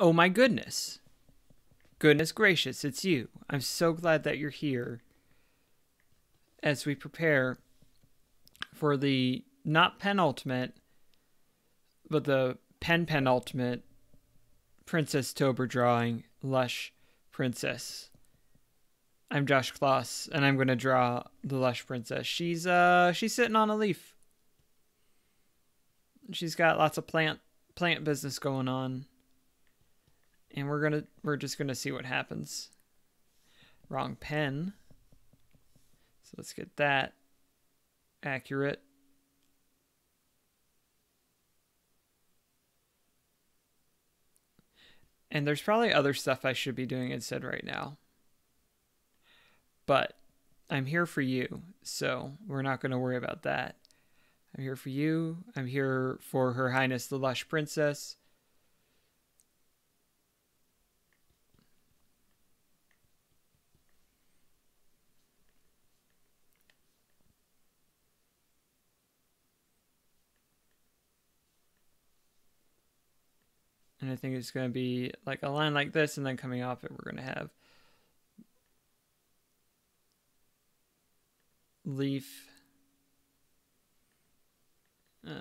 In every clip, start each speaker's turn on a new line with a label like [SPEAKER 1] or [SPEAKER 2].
[SPEAKER 1] Oh my goodness. Goodness gracious, it's you. I'm so glad that you're here as we prepare for the not penultimate, but the penultimate Princess Tober drawing, Lush Princess. I'm Josh Kloss, and I'm going to draw the Lush Princess. She's sitting on a leaf. She's got lots of plant business going on. And we're just gonna see what happens. Wrong pen. So let's get that accurate. And there's probably other stuff I should be doing instead right now. But I'm here for you, so we're not going to worry about that. I'm here for you. I'm here for Her Highness the Lush Princess. And I think it's going to be like a line like this, and then coming off it, we're going to have leaf.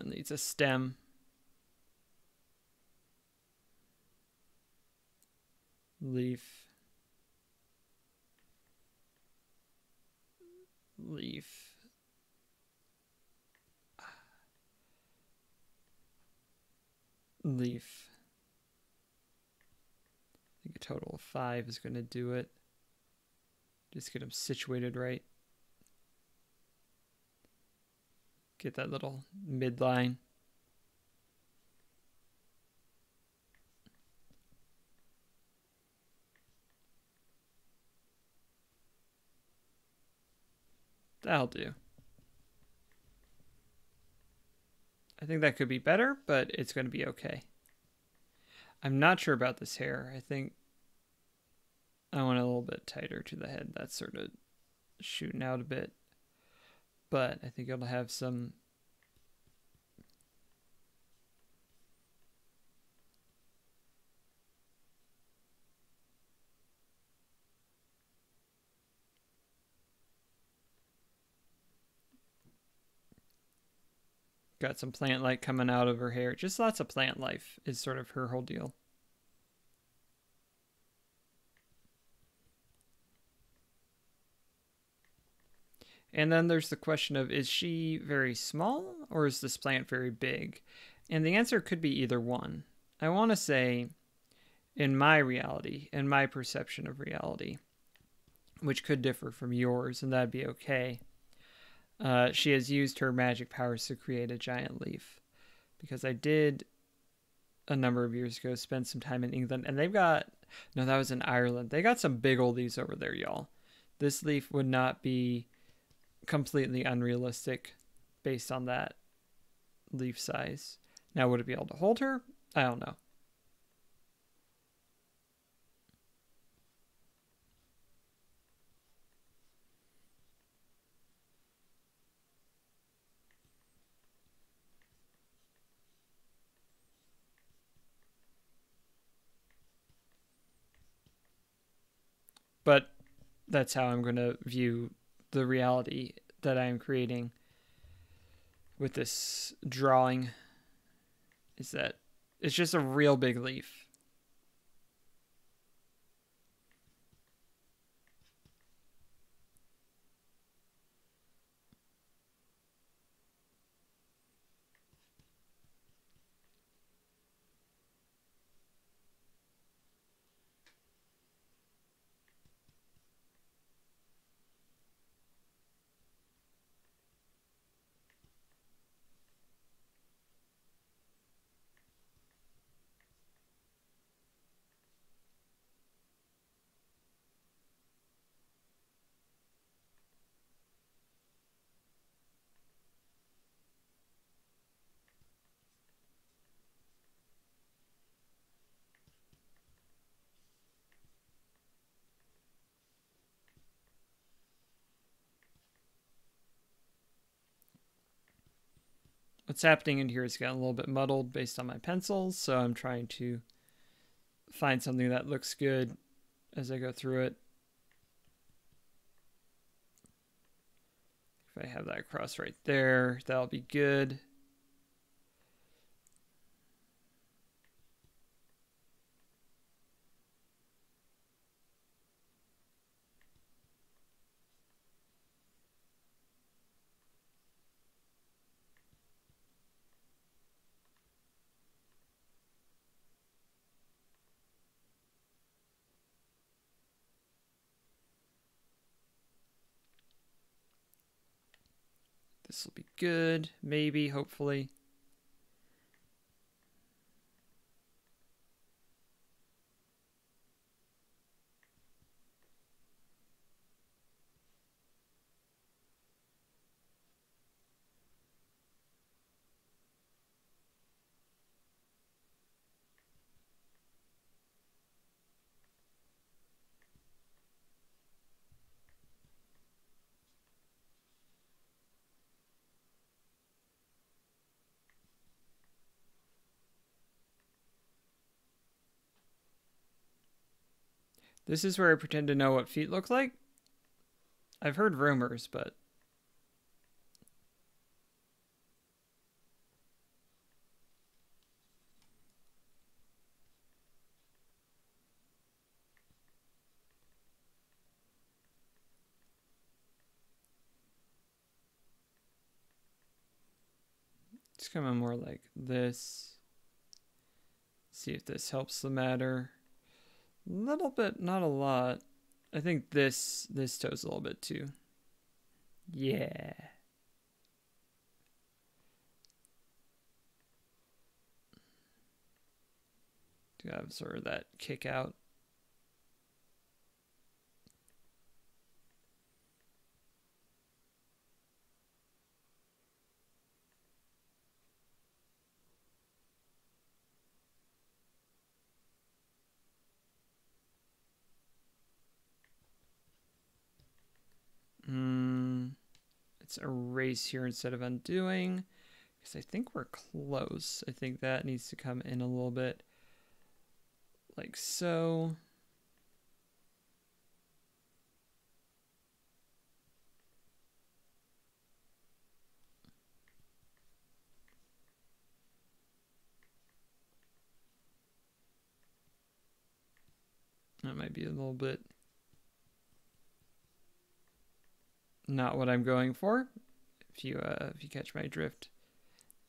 [SPEAKER 1] Needs a stem. Leaf. Leaf. Leaf. I think a total of 5 is going to do it. Just get them situated right. Get that little midline. That'll do. I think that could be better, but it's going to be okay. I'm not sure about this hair. I think I want a little bit tighter to the head. That's sort of shooting out a bit. But I think it'll have some got some plant light coming out of her hair. Just lots of plant life is sort of her whole deal. And then there's the question of, is she very small or is this plant very big? And the answer could be either one. I want to say, in my reality, in my perception of reality, which could differ from yours, and that'd be okay, she has used her magic powers to create a giant leaf. Because I did, a number of years ago, spend some time in England, and they've got, no, that was in Ireland. They got some big old leaves over there, y'all. This leaf would not be completely unrealistic based on that leaf size. Now, would it be able to hold her? I don't know. But that's how I'm going to view the reality that I am creating with this drawing, is that it's just a real big leaf. What's happening in here is getting a little bit muddled based on my pencils, so I'm trying to find something that looks good as I go through it. If I have that across right there, that'll be good. This will be good, maybe, hopefully. This is where I pretend to know what feet look like. I've heard rumors, but it's coming more like this. See if this helps the matter. A little bit, not a lot. I think this toe's a little bit too. Yeah. To have sort of that kick out. Let's erase here instead of undoing, because I think we're close. I think that needs to come in a little bit, like so. That might be a little bit not what I'm going for. If you catch my drift,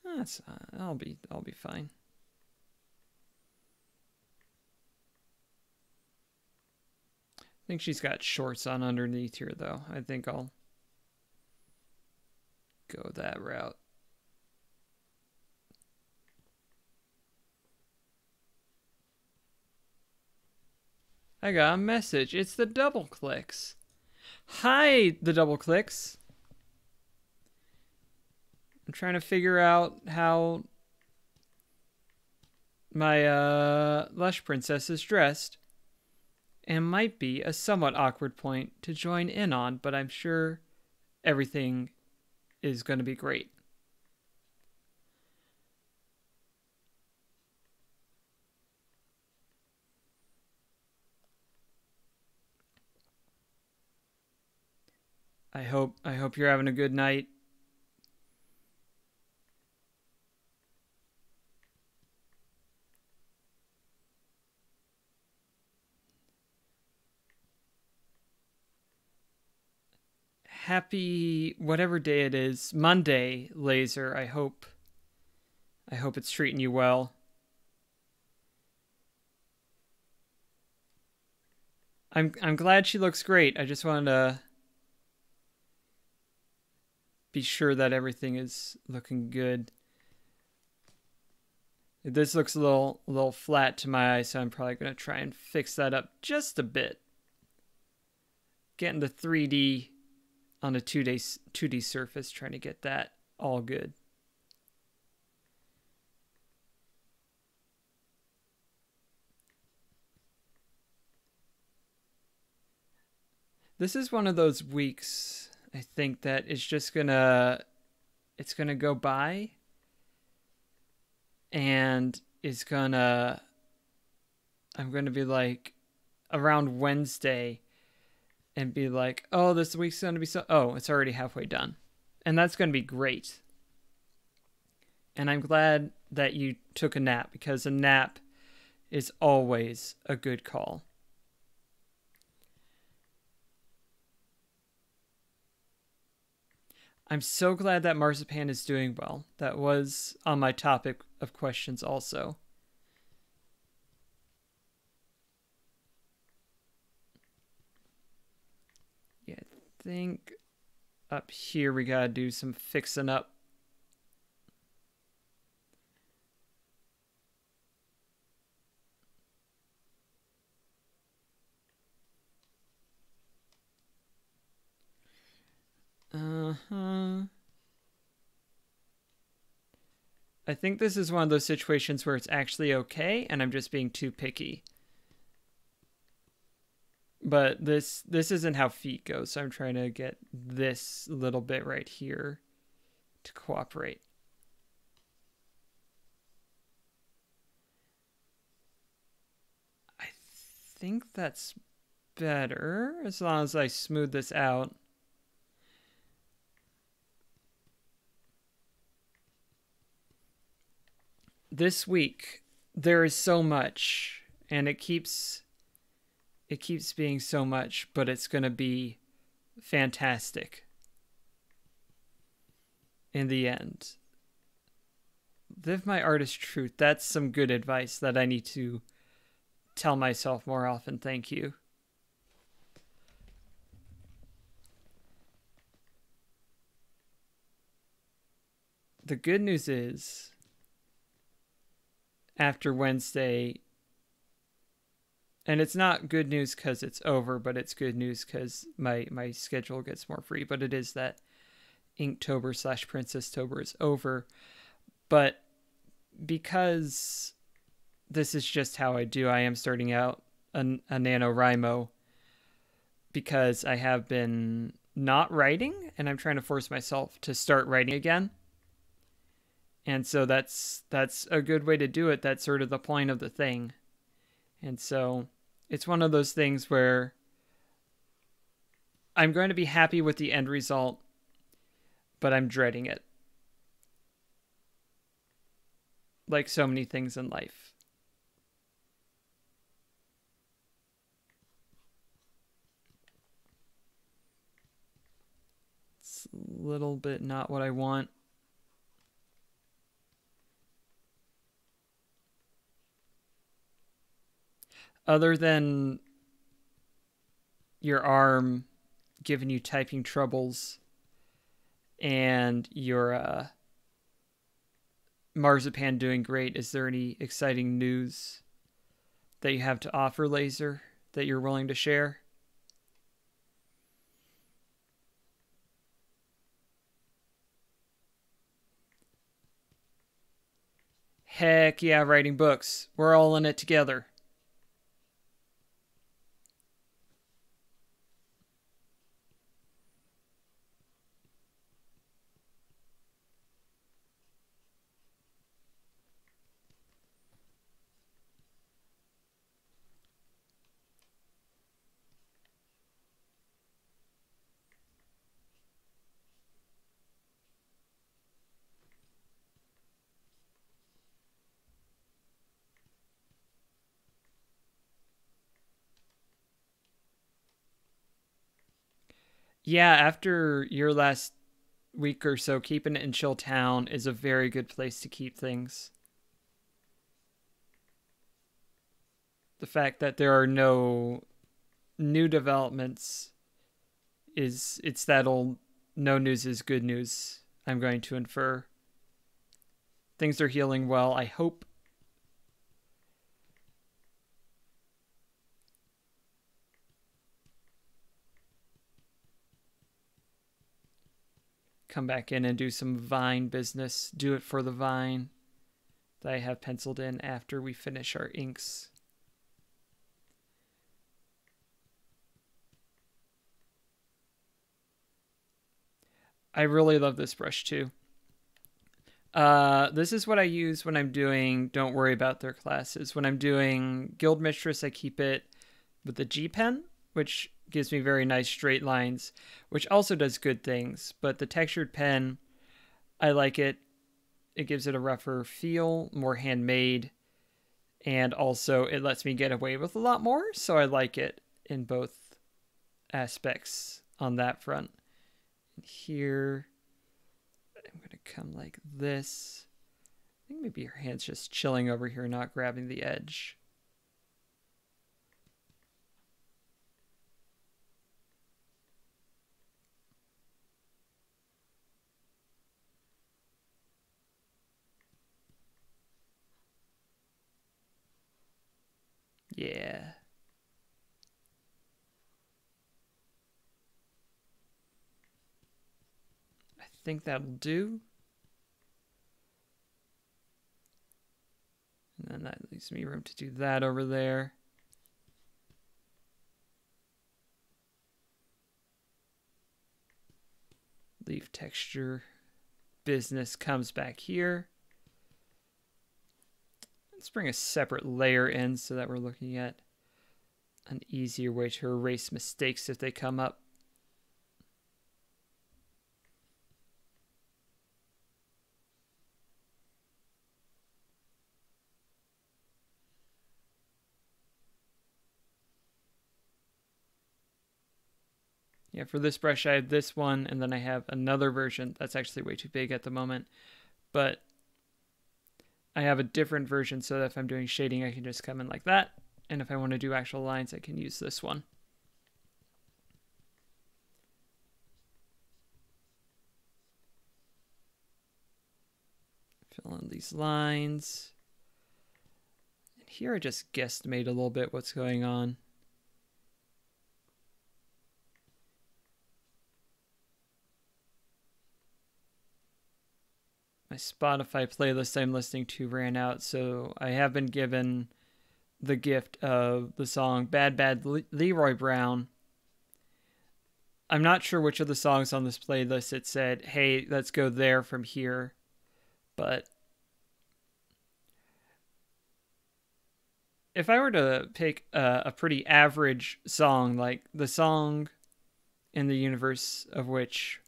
[SPEAKER 1] that's I'll be fine. I think she's got shorts on underneath here, though. I think I'll go that route. I got a message. It's the double clicks. Hi, the double clicks. I'm trying to figure out how my Lush Princess is dressed. And might be a somewhat awkward point to join in on, but I'm sure everything is going to be great. I hope you're having a good night. Happy whatever day it is, Monday, Laser. I hope it's treating you well. I'm glad she looks great. I just wanted to be sure that everything is looking good. This looks a little flat to my eye, so I'm probably going to try and fix that up just a bit. Getting the 3D on a 2D surface, trying to get that all good. This is one of those weeks, I think, that it's just gonna go by and it's gonna I'm going to be like around Wednesday and be like, oh, this week's going to be so, oh, it's already halfway done. And that's going to be great. And I'm glad that you took a nap, because a nap is always a good call. I'm so glad that Marzipan is doing well. That was on my topic of questions also. Yeah, I think up here we gotta do some fixing up. I think this is one of those situations where it's actually okay and I'm just being too picky. But this isn't how feet go, so I'm trying to get this little bit right here to cooperate. I think that's better as long as I smooth this out. This week there is so much, and it keeps being so much, but it's going to be fantastic in the end. Live my artist truth. That's some good advice that I need to tell myself more often. Thank you. The good news is, after Wednesday, and it's not good news because it's over, but it's good news because my schedule gets more free. But it is that Inktober / Princess-tober is over. But because this is just how I do, I am starting out a NaNoWriMo because I have been not writing, and I'm trying to force myself to start writing again. And so that's a good way to do it. That's sort of the point of the thing. And so it's one of those things where I'm going to be happy with the end result, but I'm dreading it. Like so many things in life. It's a little bit not what I want. Other than your arm giving you typing troubles and your Marzipan doing great, is there any exciting news that you have to offer, Laser, that you're willing to share? Heck yeah, writing books. We're all in it together. Yeah, after your last week or so, keeping it in Chilltown is a very good place to keep things. The fact that there are no new developments it's that old no news is good news, I'm going to infer. Things are healing well, I hope. Come back in and do some Vine business. Do it for the Vine that I have penciled in after we finish our inks. I really love this brush too. This is what I use when I'm doing Don't Worry About Their Classes. When I'm doing Guild Mistress, I keep it with the G pen, which gives me very nice straight lines, which also does good things. But the textured pen, I like it. It gives it a rougher feel, more handmade, and also it lets me get away with a lot more, so I like it in both aspects on that front. Here, I'm going to come like this. I think maybe your hand's just chilling over here, not grabbing the edge. Yeah. I think that'll do. And then that leaves me room to do that over there. Leaf texture business comes back here. Let's bring a separate layer in so that we're looking at an easier way to erase mistakes if they come up. Yeah, for this brush, I have this one, and then I have another version that's actually way too big at the moment. But I have a different version so that if I'm doing shading, I can just come in like that. And if I want to do actual lines, I can use this one. Fill in these lines. And here I just guesstimate a little bit what's going on. My Spotify playlist I'm listening to ran out, so I have been given the gift of the song Bad Bad Leroy Brown. I'm not sure which of the songs on this playlist it said, hey, let's go there from here. But if I were to pick a pretty average song, like the song in the universe of which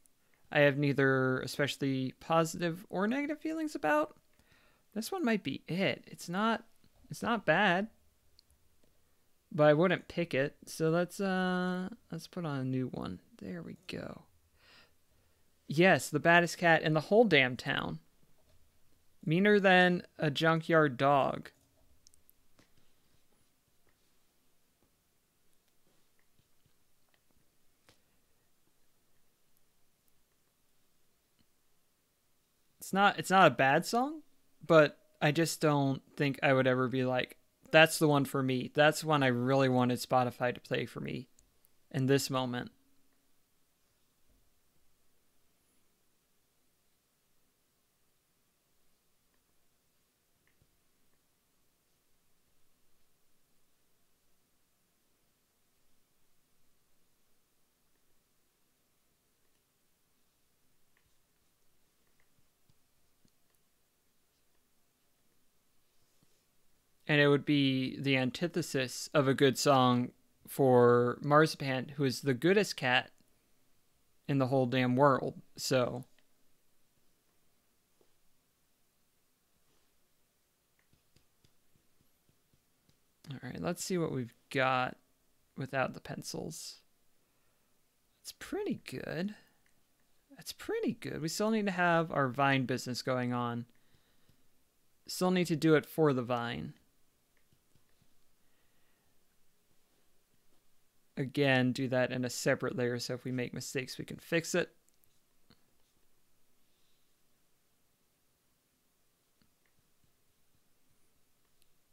[SPEAKER 1] I have neither especially positive or negative feelings about, this one might be it. It's not bad, but I wouldn't pick it. So let's put on a new one. There we go. Yes, the baddest cat in the whole damn town. Meaner than a junkyard dog. It's not a bad song, but I just don't think I would ever be like, that's the one for me. That's one I really wanted Spotify to play for me in this moment. And it would be the antithesis of a good song for Marzipan, who is the goodest cat in the whole damn world. So all right, let's see what we've got without the pencils. It's pretty good. That's pretty good. We still need to have our Vine business going on. Still need to do it for the Vine. Again, do that in a separate layer so if we make mistakes, we can fix it.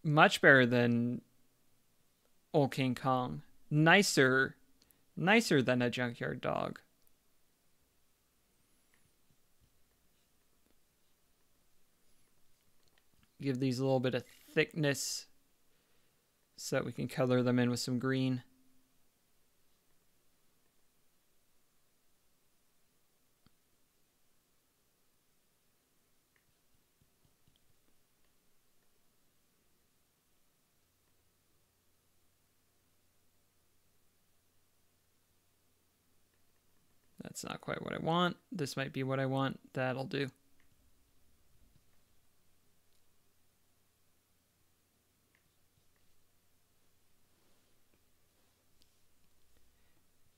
[SPEAKER 1] Much better than Old King Kong. Nicer than a junkyard dog. Give these a little bit of thickness so that we can color them in with some green. That's not quite what I want. This might be what I want. That'll do.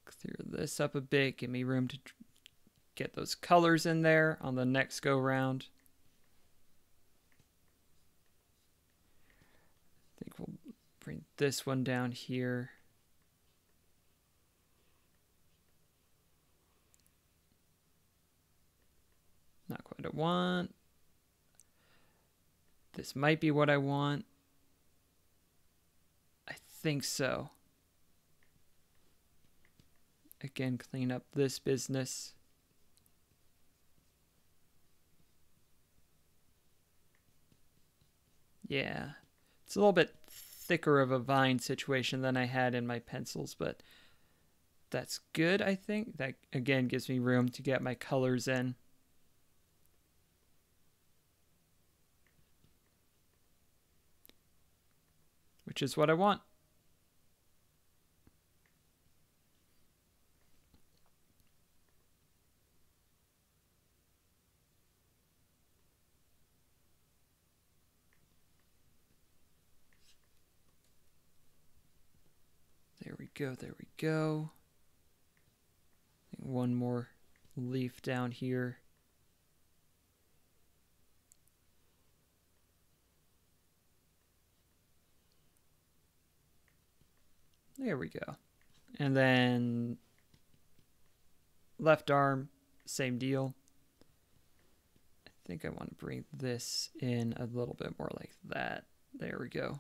[SPEAKER 1] Clear this up a bit. Give me room to get those colors in there on the next go round. I think we'll bring this one down here. Not quite what I want. This might be what I want. I think so. Again, clean up this business. Yeah. It's a little bit thicker of a vine situation than I had in my pencils, but that's good, I think. That, again, gives me room to get my colors in. Which is what I want. There we go, there we go. One more leaf down here. There we go. And then left arm, same deal. I think I want to bring this in a little bit more like that. There we go.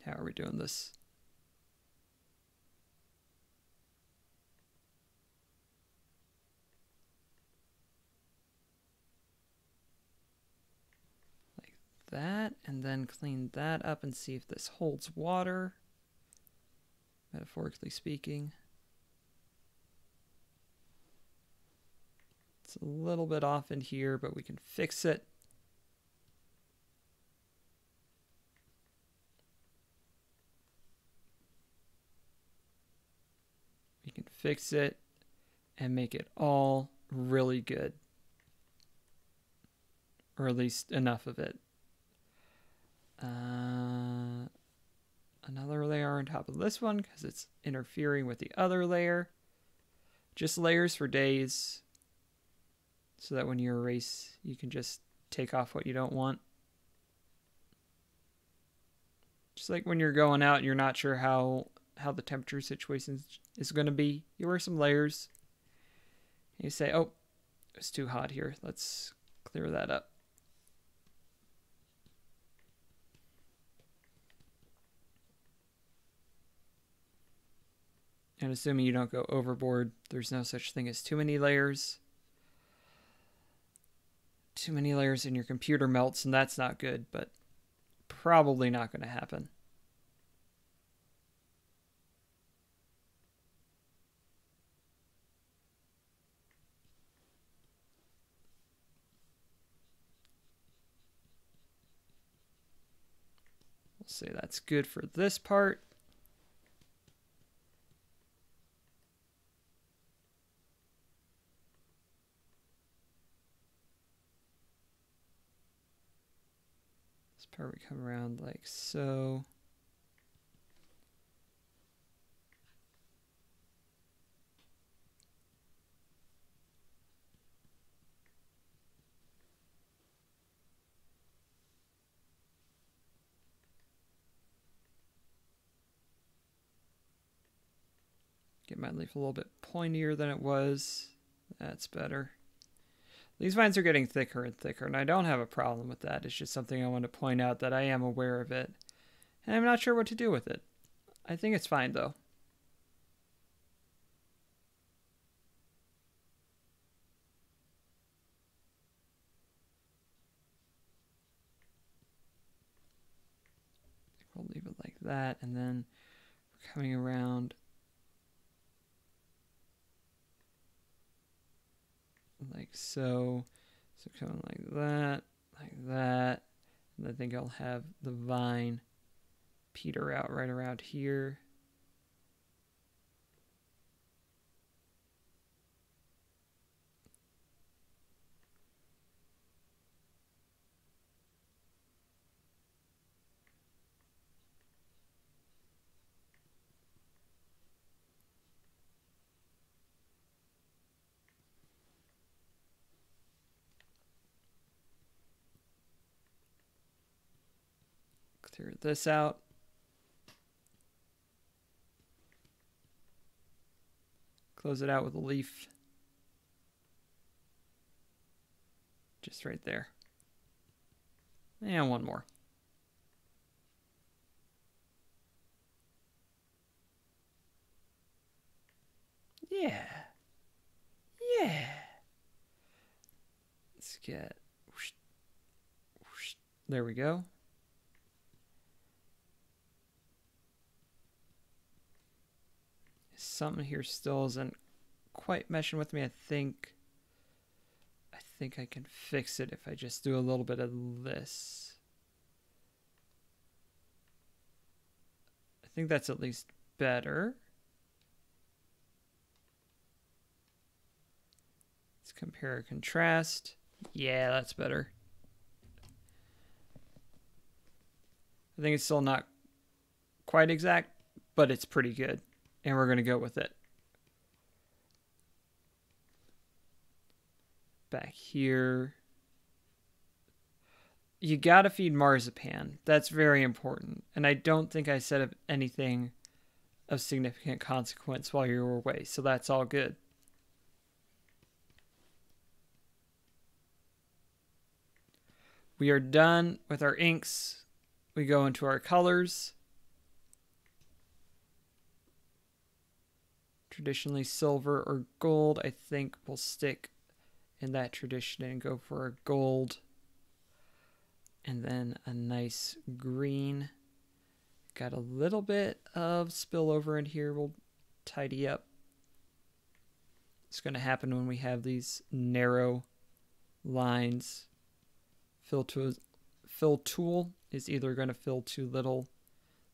[SPEAKER 1] How are we doing this? Like that, and then clean that up and see if this holds water, metaphorically speaking. It's a little bit off in here, but we can fix it. We can fix it and make it all really good. Or at least enough of it. Another layer on top of this one because it's interfering with the other layer. Just layers for days so that when you erase, you can just take off what you don't want. Just like when you're going out and you're not sure how the temperature situation is going to be, you wear some layers. And you say, oh, it's too hot here. Let's clear that up. And assuming you don't go overboard, there's no such thing as too many layers. Too many layers and your computer melts, and that's not good, but probably not going to happen. We'll say that's good for this part. Part we come around like so. Get my leaf a little bit pointier than it was. That's better. These vines are getting thicker and thicker, and I don't have a problem with that. It's just something I want to point out that I am aware of it. And I'm not sure what to do with it. I think it's fine, though. We'll leave it like that, and then we're coming around like so. So coming like that, And I think I'll have the vine peter out right around here. Clear this out. Close it out with a leaf. Just right there. And one more. Yeah. Yeah. Let's get... Whoosh, whoosh. There we go. Something here still isn't quite meshing with me. I think I can fix it if I just do a little bit of this. I think that's at least better. Let's compare and contrast. Yeah, that's better. I think it's still not quite exact, but it's pretty good. And we're going to go with it. Back here. You got to feed marzipan. That's very important. And I don't think I said anything of significant consequence while you were away. So that's all good. We are done with our inks. We go into our colors. Traditionally silver or gold. I think we'll stick in that tradition and go for a gold. And then a nice green. Got a little bit of spillover in here. We'll tidy up. It's going to happen when we have these narrow lines. Fill tool is either going to fill too little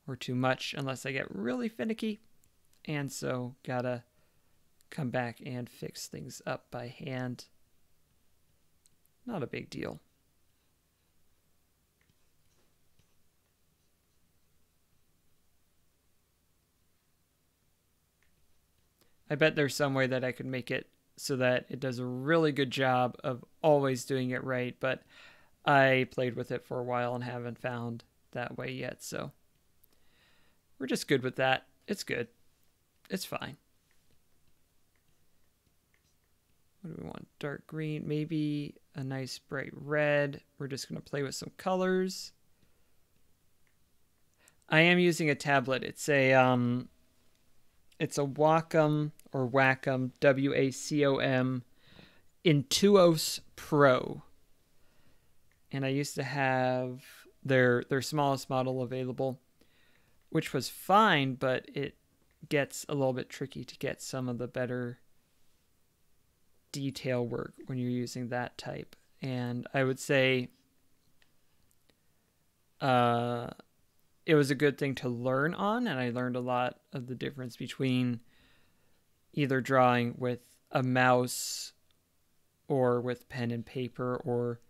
[SPEAKER 1] or too much unless I get really finicky. And so gotta come back and fix things up by hand. Not a big deal. I bet there's some way that I could make it so that it does a really good job of always doing it right, but I played with it for a while and haven't found that way yet, so we're just good with that. It's good. It's fine. What do we want? Dark green, maybe a nice bright red. We're just going to play with some colors. I am using a tablet. It's a Wacom or Wacom, W-A-C-O-M Intuos Pro. And I used to have their smallest model available, which was fine, but it gets a little bit tricky to get some of the better detail work when you're using that type. And I would say it was a good thing to learn on, and I learned a lot of the difference between either drawing with a mouse or with pen and paper, or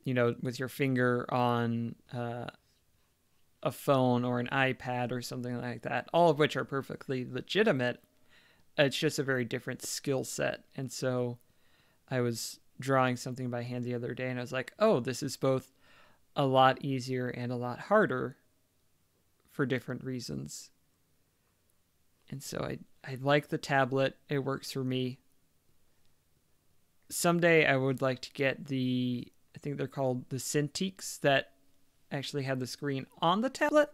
[SPEAKER 1] with your finger on a phone or an iPad or something like that, all of which are perfectly legitimate. It's just a very different skill set. And so I was drawing something by hand the other day and I was like, oh, this is both a lot easier and a lot harder for different reasons. And so I like the tablet. It works for me. Someday I would like to get I think they're called the Cintiqs, that actually have the screen on the tablet,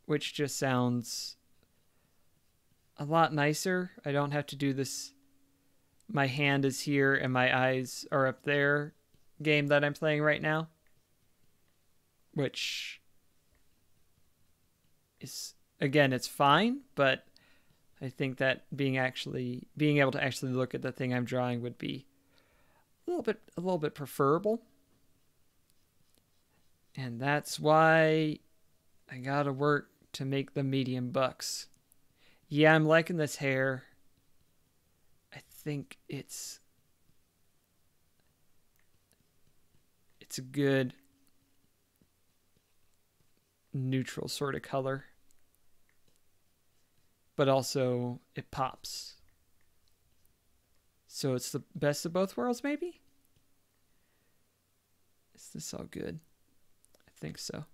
[SPEAKER 1] which just sounds a lot nicer. I don't have to do this my hand is here and my eyes are up there game that I'm playing right now, which is, again, it's fine, but I think that being able to actually look at the thing I'm drawing would be a little bit preferable. And that's why I gotta work to make the medium bucks. Yeah, I'm liking this hair. I think it's a good neutral sort of color. But also it pops. So it's the best of both worlds, maybe? Is this all good? I think so.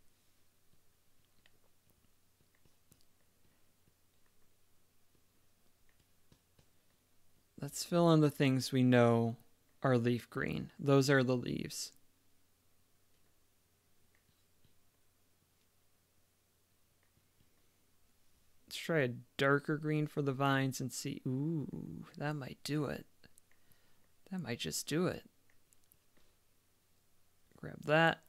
[SPEAKER 1] Let's fill in the things we know are leaf green. Those are the leaves. Let's try a darker green for the vines and see. Ooh, that might do it. That might just do it. Grab that.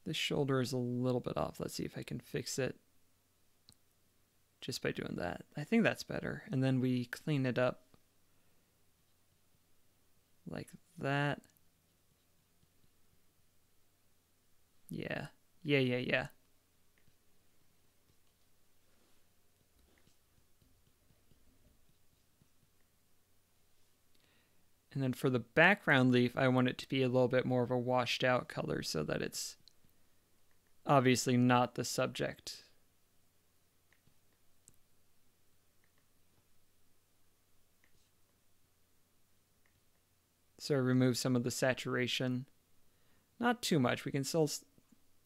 [SPEAKER 1] This shoulder is a little bit off. Let's see if I can fix it just by doing that. I think that's better. And then we clean it up like that. Yeah. Yeah. And then for the background leaf, I want it to be a little bit more of a washed out color so that it's obviously not the subject. So I remove some of the saturation. Not too much. We can still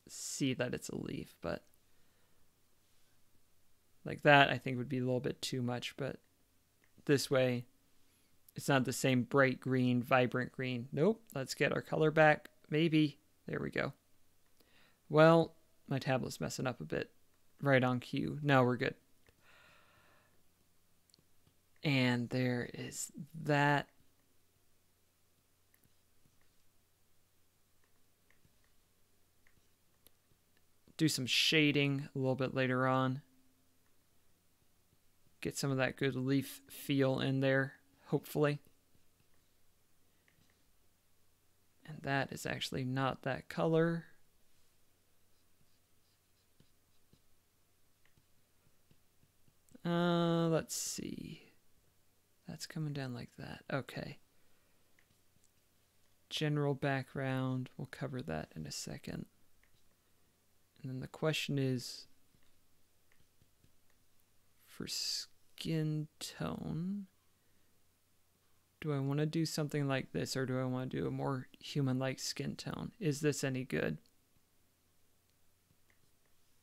[SPEAKER 1] see that it's a leaf, but like that I think would be a little bit too much, but this way it's not the same bright green, vibrant green. Nope. Let's get our color back. Maybe. There we go. Well, my tablet's messing up a bit. Right on cue. No, we're good. And there is that. Do some shading a little bit later on. Get some of that good leaf feel in there, hopefully. And that is actually not that color. Let's see. That's coming down like that. Okay. General background. We'll cover that in a second. And then the question is, for skin tone, do I want to do something like this, or do I want to do a more human-like skin tone? Is this any good?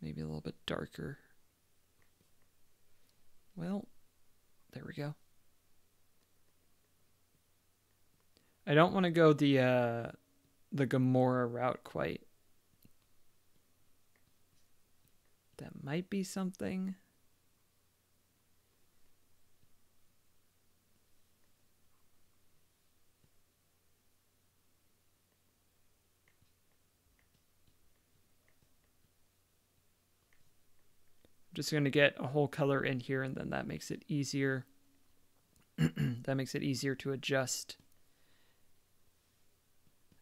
[SPEAKER 1] Maybe a little bit darker. Well, there we go. I don't want to go the Gamora route quite. That might be something. I'm just going to get a whole color in here, and then that makes it easier. That makes it easier to adjust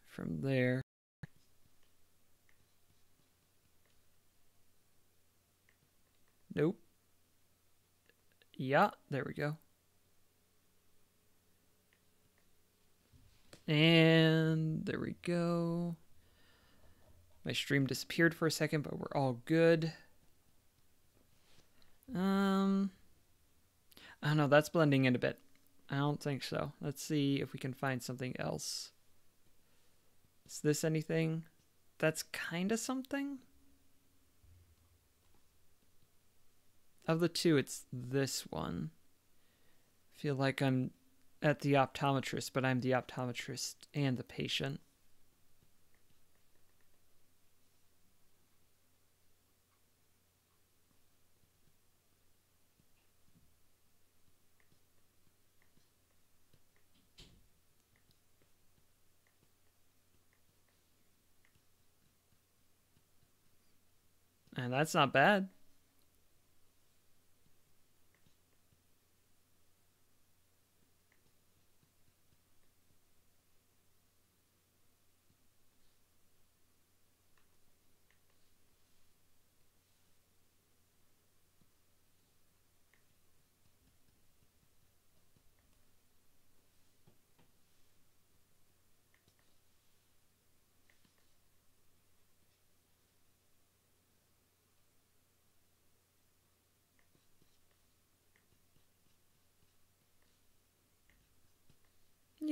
[SPEAKER 1] from there. Nope. Yeah, there we go. And there we go. My stream disappeared for a second, but we're all good. I don't know, that's blending in a bit. I don't think so. Let's see if we can find something else. Is this anything? That's kind of something. Of the two, it's this one. I feel like I'm at the optometrist, but I'm the optometrist and the patient. And that's not bad.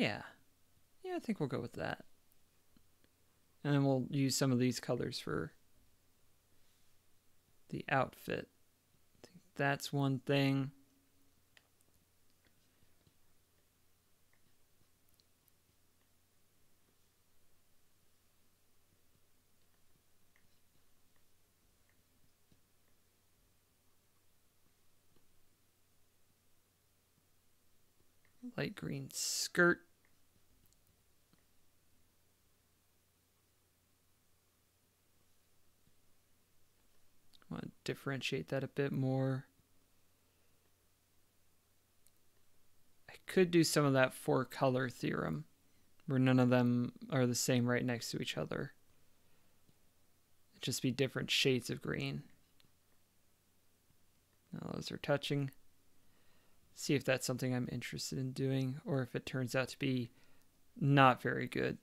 [SPEAKER 1] Yeah. Yeah, I think we'll go with that. And then we'll use some of these colors for the outfit. I think that's one thing. Light green skirt. I want to differentiate that a bit more. I could do some of that four color theorem where none of them are the same right next to each other. It'd just be different shades of green. Now those are touching. See if that's something I'm interested in doing or if it turns out to be not very good.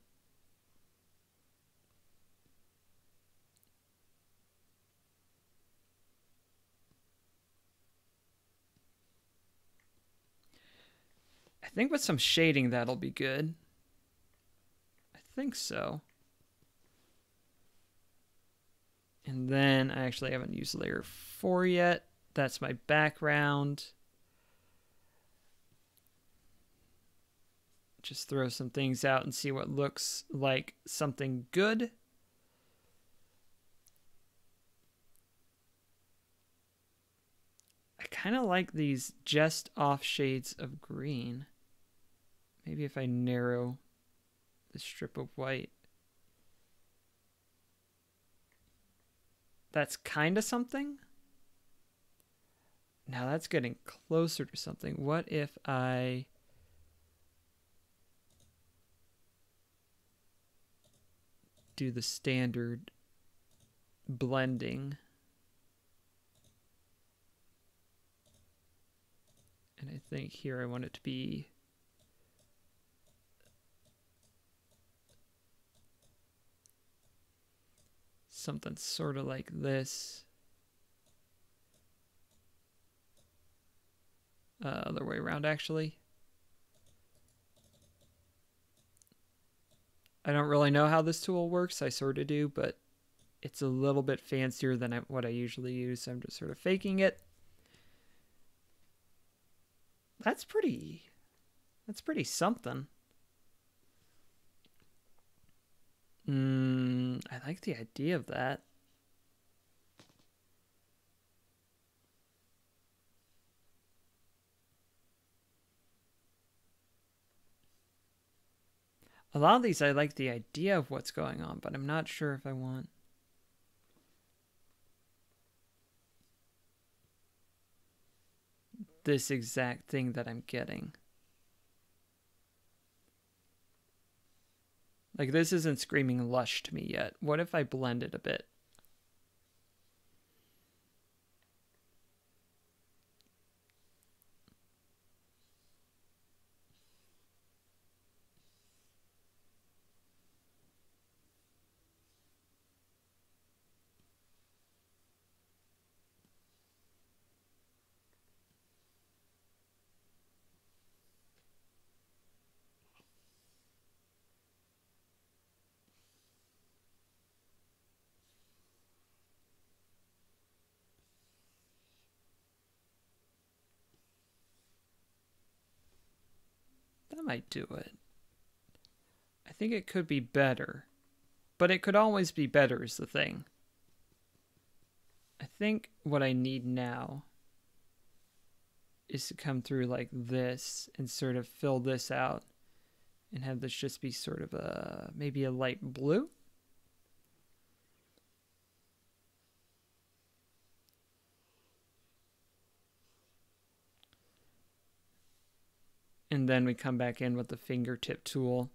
[SPEAKER 1] I think with some shading that'll be good. I think so. And then I actually haven't used layer 4 yet. That's my background. Just throw some things out and see what looks like something good. I kind of like these just off shades of green. Maybe if I narrow the strip of white. That's kind of something. Now that's getting closer to something. What if I do the standard blending? And I think here I want it to be something sort of like this. Other way around, actually. I don't really know how this tool works. I sort of do, but it's a little bit fancier than what I usually use. So I'm just sort of faking it. That's pretty something. I like the idea of that. A lot of these I like the idea of what's going on, but I'm not sure if I want this exact thing that I'm getting. Like, this isn't screaming Lush to me yet. What if I blend it a bit? That might do it. I think it could be better, but it could always be better is the thing. I think what I need now is to come through like this and sort of fill this out and have this just be sort of maybe a light blue. And then we come back in with the fingertip tool.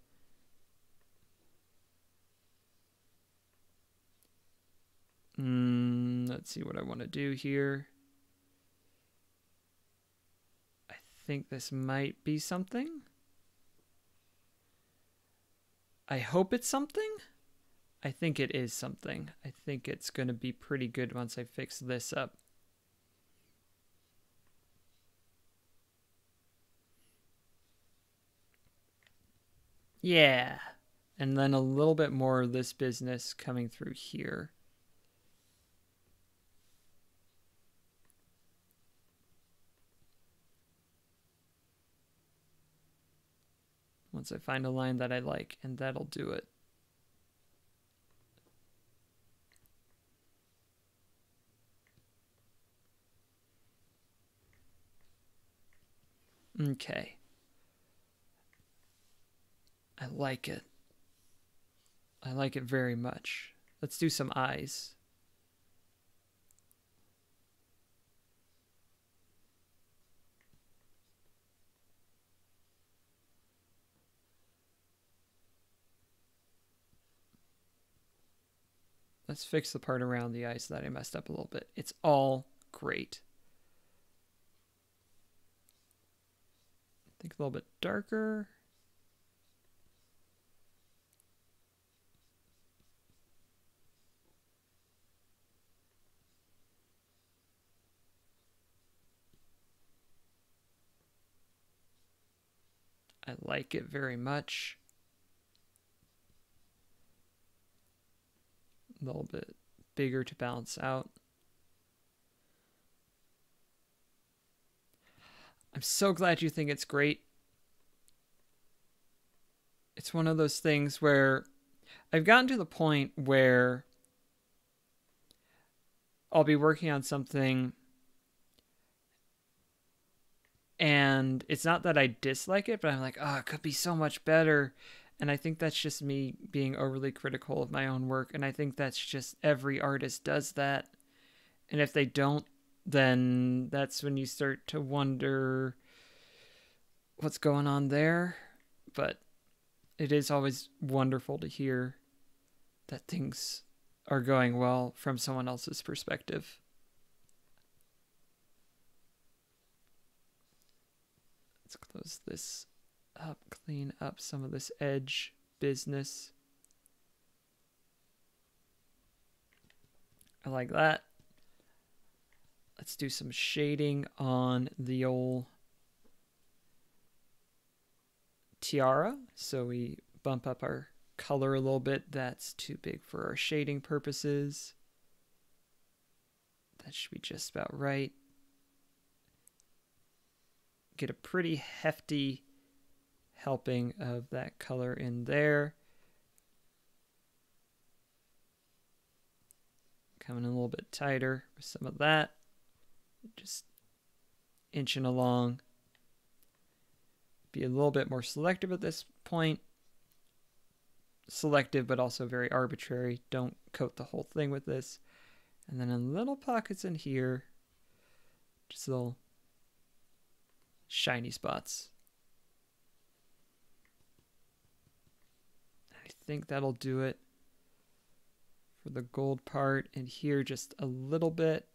[SPEAKER 1] Let's see what I want to do here. I think this might be something. I hope it's something. I think it is something. I think it's going to be pretty good once I fix this up. Yeah. And then a little bit more of this business coming through here. Once I find a line that I like, and that'll do it. Okay. I like it. I like it very much. Let's do some eyes. Let's fix the part around the eyes that I messed up a little bit. It's all great. I think a little bit darker. I like it very much. A little bit bigger to balance out. I'm so glad you think it's great. It's one of those things where I've gotten to the point where I'll be working on something and it's not that I dislike it, but I'm like, oh, it could be so much better. And I think that's just me being overly critical of my own work. And I think that's just every artist does that. And if they don't, then that's when you start to wonder what's going on there. But it is always wonderful to hear that things are going well from someone else's perspective. Let's close this up, clean up some of this edge business. I like that. Let's do some shading on the old tiara. So we bump up our color a little bit. That's too big for our shading purposes. That should be just about right. Get a pretty hefty helping of that color in there. Coming in a little bit tighter with some of that. Just inching along. Be a little bit more selective at this point. Selective, but also very arbitrary. Don't coat the whole thing with this. And then in little pockets in here, just little shiny spots. I think that'll do it for the gold part. And here just a little bit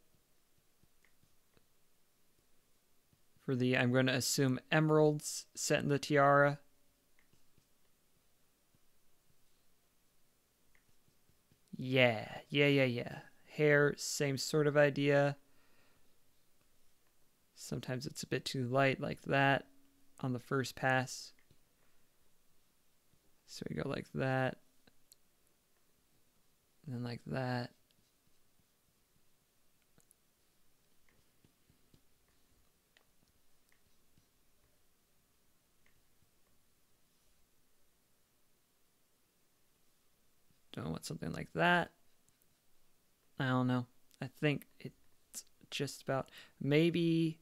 [SPEAKER 1] for the, I'm going to assume, emeralds set in the tiara. Yeah. Hair, same sort of idea. Sometimes it's a bit too light like that on the first pass. So we go like that. And then like that. Don't want something like that. I don't know. I think it's just about, maybe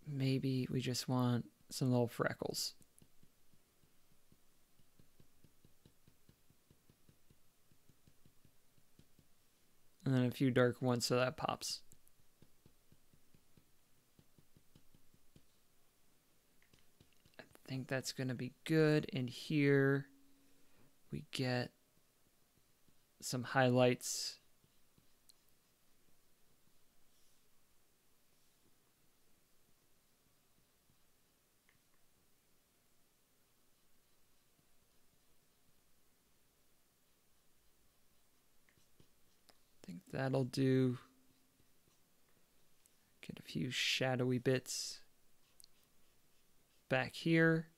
[SPEAKER 1] we just want some little freckles. And then a few dark ones so that pops. I think that's going to be good. And here we get some highlights. I think that'll do. Get a few shadowy bits back here.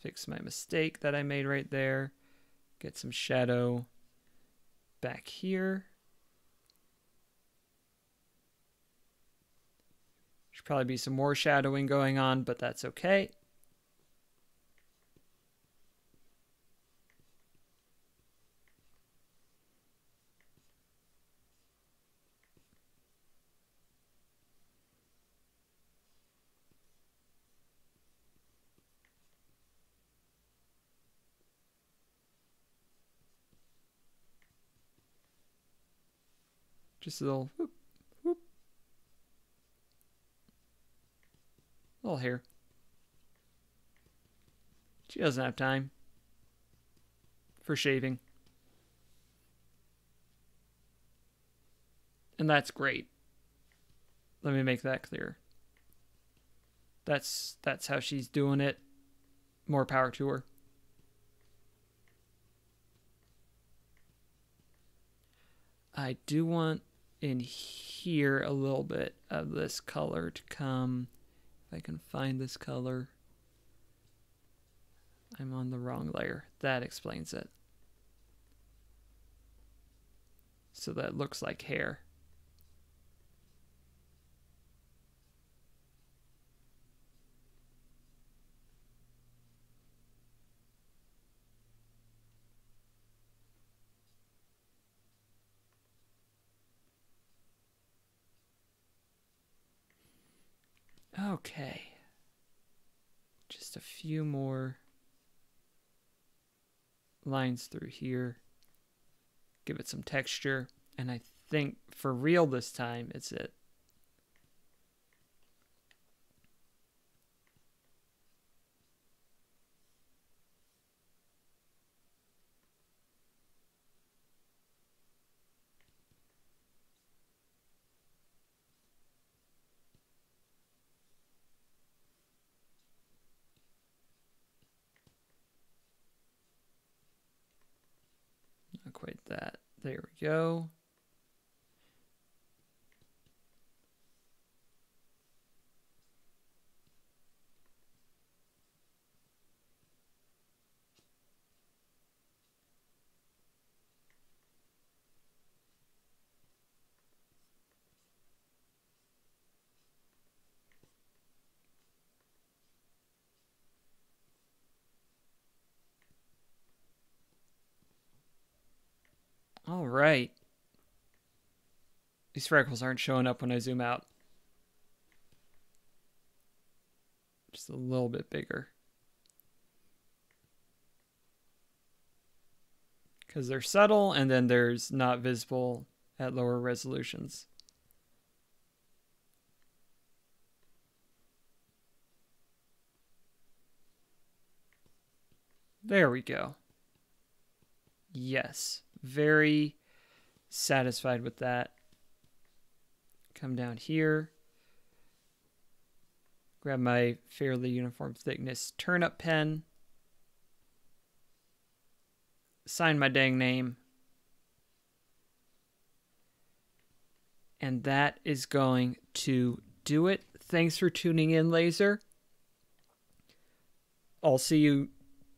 [SPEAKER 1] fix my mistake that I made right there. Get some shadow back here. Should probably be some more shadowing going on, but that's okay. Just a little whoop, whoop. Little hair. She doesn't have time for shaving. And that's great. Let me make that clear. That's how she's doing it. More power to her. I do want in here a little bit of this color to come. If I can find this color. I'm on the wrong layer. That explains it. So that looks like hair. Okay. Just a few more lines through here. Give it some texture. And I think for real this time, it's it. Not quite that. There we go. All right. These freckles aren't showing up when I zoom out. Just a little bit bigger. Because they're subtle, and then there's not visible at lower resolutions. There we go. Yes. Very satisfied with that. Come down here. Grab my fairly uniform thickness turnip pen. Sign my dang name. And that is going to do it. Thanks for tuning in, Laser. I'll see you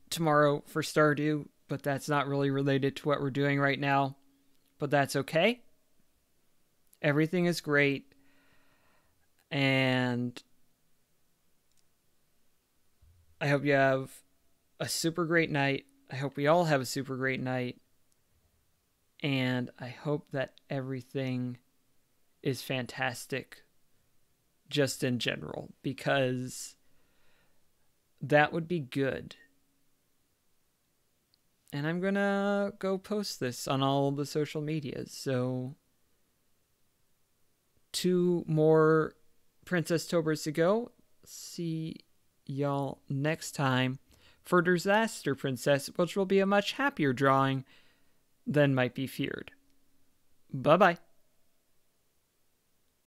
[SPEAKER 1] tomorrow for Stardew, but that's not really related to what we're doing right now. But that's okay. Everything is great. And I hope you have a super great night. I hope we all have a super great night. And I hope that everything is fantastic just in general, because that would be good. And I'm gonna go post this on all the social medias. So 2 more Princess Tobers to go. See y'all next time for Disaster Princess, which will be a much happier drawing than might be feared. Bye-bye.